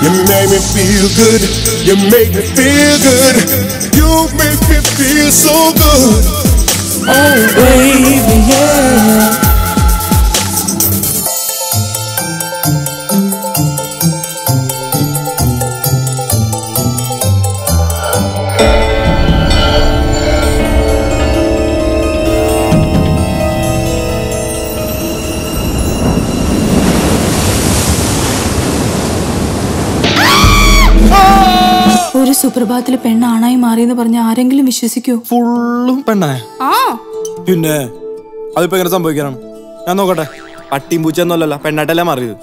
You make me feel good. You make me feel good. You make me feel so good. Oh baby, yeah. ഒരു സുപ്രഭാതത്തില് പെണ്ണാണായി മാറിയെന്ന് പറഞ്ഞ ആരെങ്കിലും വിശ്വസിക്കോ? ഫുള്ളും പെണ്ണായ പിന്നെ അതിപ്പോ എങ്ങനെ സംഭവിക്കണം? ഞാൻ നോക്കട്ടെ. പട്ടിയും പൂച്ചൊന്നുമല്ലല്ലോ, പെണ്ണായിട്ടല്ലേ മാറിയത്.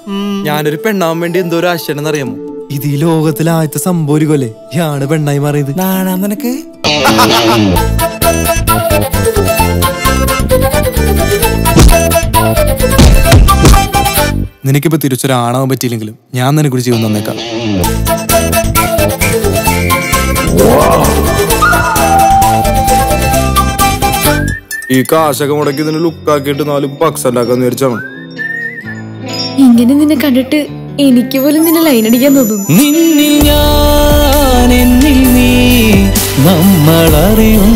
ഞാനൊരു പെണ്ണാവാൻ വേണ്ടി എന്തോ ഒരു ആശയം അറിയാമോ? ഇത് ഈ ലോകത്തിലെ ആദ്യത്തെ സംഭവിക്കല്ലേ യാണ് പെണ്ണായി മാറിയത്. നാണാ നിനക്ക്? നിനക്കിപ്പോ തിരിച്ചൊരാണാവാൻ പറ്റിയില്ലെങ്കിലും ഞാൻ നിനക്കൊരു ജീവൻ തന്നേക്കാം. ഈ കാശൊക്കെ മുടക്കി ഇതിന് ലുക്കാക്കിയിട്ട് 4 ബക്സ് ഉണ്ടാക്കാന്ന് വിചാരിച്ചാണ്. ഇങ്ങനെ നിന്നെ കണ്ടിട്ട് എനിക്ക് പോലും നിന്നെ ലൈൻ അടിക്കാൻ തോന്നുന്നു. നിന്നിൽ ഞാൻ എന്നിൽ നീ നമ്മളറിയും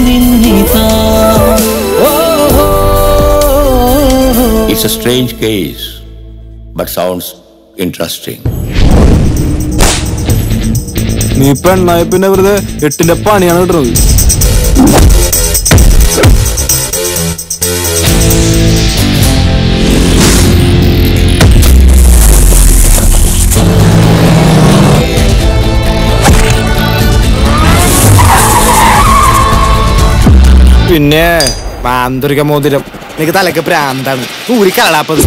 നിന്നിതാ. It's a strange case, but sounds interesting. നീ പെണ്ണായ പിന്നെ വെറുതെ 8ന്റെ പണിയാണ് കിട്ടുന്നത്. പിന്നെ മാന്തരിക മോതിരം നിനക്ക് തലക്ക് പ്രാന്താണ്. ഊരി കളാപ്പത്.